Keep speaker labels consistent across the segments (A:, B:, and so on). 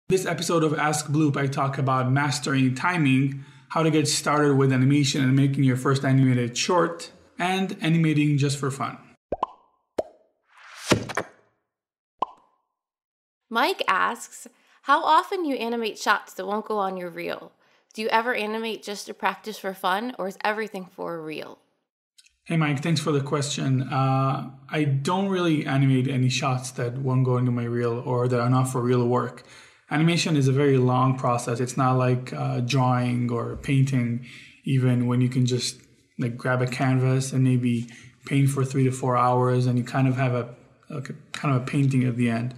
A: This episode of Ask Bloop, I talk about mastering timing, how to get started with animation and making your first animated short, and animating just for fun.
B: Mike asks, how often you animate shots that won't go on your reel? Do you ever animate just to practice for fun, or is everything for a reel?
A: Hey Mike, thanks for the question. I don't really animate any shots that won't go into my reel or that are not for real work. Animation is a very long process. It's not like drawing or painting, even when you can just grab a canvas and maybe paint for 3 to 4 hours and you kind of have a painting at the end.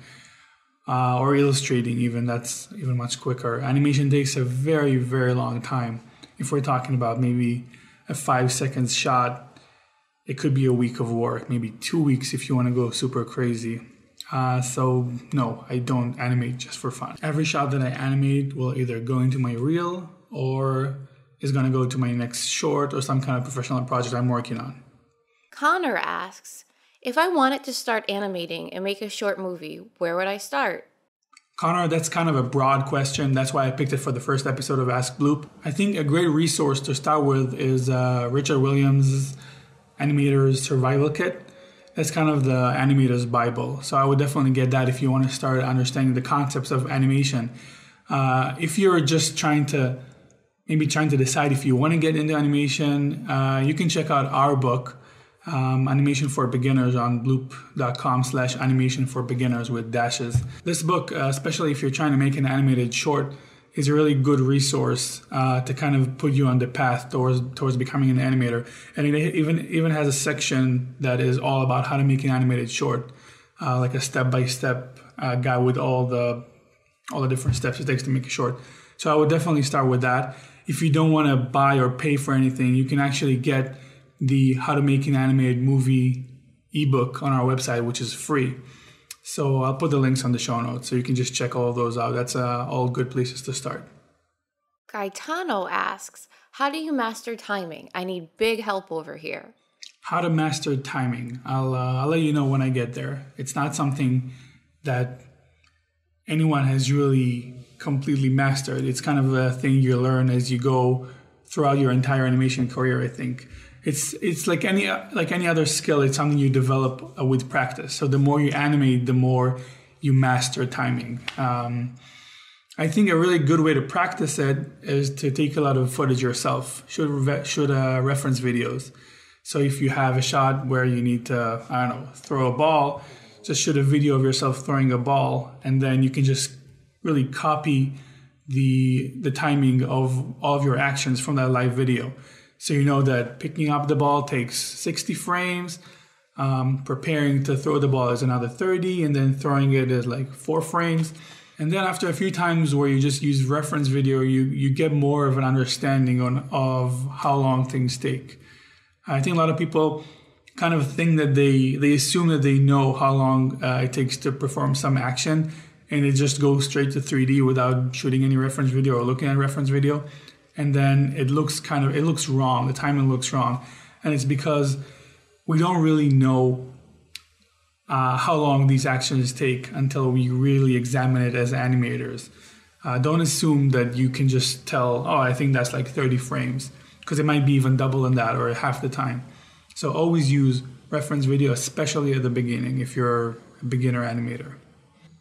A: Or illustrating even, that's even much quicker. Animation takes a very, very long time. If we're talking about maybe a 5 seconds shot, it could be a week of work, maybe 2 weeks if you want to go super crazy. So no, I don't animate just for fun. Every shot that I animate will either go into my reel or is going to go to my next short or some kind of professional project I'm working on.
B: Connor asks, if I wanted to start animating and make a short movie, where would I start?
A: Connor, that's kind of a broad question. That's why I picked it for the first episode of Ask Bloop. I think a great resource to start with is Richard Williams' Animator's Survival Kit. That's kind of the animator's Bible. So I would definitely get that if you want to start understanding the concepts of animation. If you're just trying to decide if you want to get into animation, you can check out our book, Animation for Beginners, on bloop.com/animation for beginners with dashes. This book, especially if you're trying to make an animated short, is a really good resource to kind of put you on the path towards becoming an animator. And it even has a section that is all about how to make an animated short, like a step-by-step guide with all the different steps it takes to make a short. So I would definitely start with that. If you don't want to buy or pay for anything, you can actually get the How to Make an Animated Movie ebook on our website, which is free. So I'll put the links on the show notes so you can just check all of those out. That's all good places to start.
B: Gaetano asks, how do you master timing? I need big help over here.
A: How to master timing. I'll let you know when I get there. It's not something that anyone has really completely mastered. It's kind of a thing you learn as you go throughout your entire animation career, I think. It's like any other skill. It's something you develop with practice. So the more you animate, the more you master timing. I think a really good way to practice it is to take a lot of footage yourself. Should reference videos. So if you have a shot where you need to, throw a ball, just shoot a video of yourself throwing a ball, and then you can just really copy the timing of all of your actions from that live video. So you know that picking up the ball takes 60 frames, preparing to throw the ball is another 30, and then throwing it is like 4 frames. And then after a few times where you just use reference video, you get more of an understanding of how long things take. I think a lot of people kind of think that they assume that they know how long it takes to perform some action, and it just goes straight to 3D without shooting any reference video or looking at reference video. And then it looks wrong. The timing looks wrong. And it's because we don't really know how long these actions take until we really examine it as animators. Don't assume that you can just tell, I think that's like 30 frames, because it might be even double than that or half the time. So always use reference video, especially at the beginning if you're a beginner animator.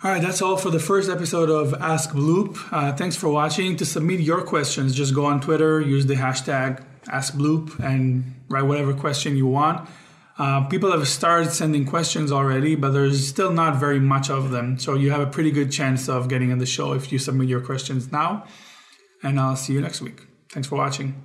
A: All right, that's all for the first episode of Ask Bloop. Thanks for watching. To submit your questions, just go on Twitter, use the hashtag AskBloop, and write whatever question you want. People have started sending questions already, but there's still not very much of them. So you have a pretty good chance of getting on the show if you submit your questions now. And I'll see you next week. Thanks for watching.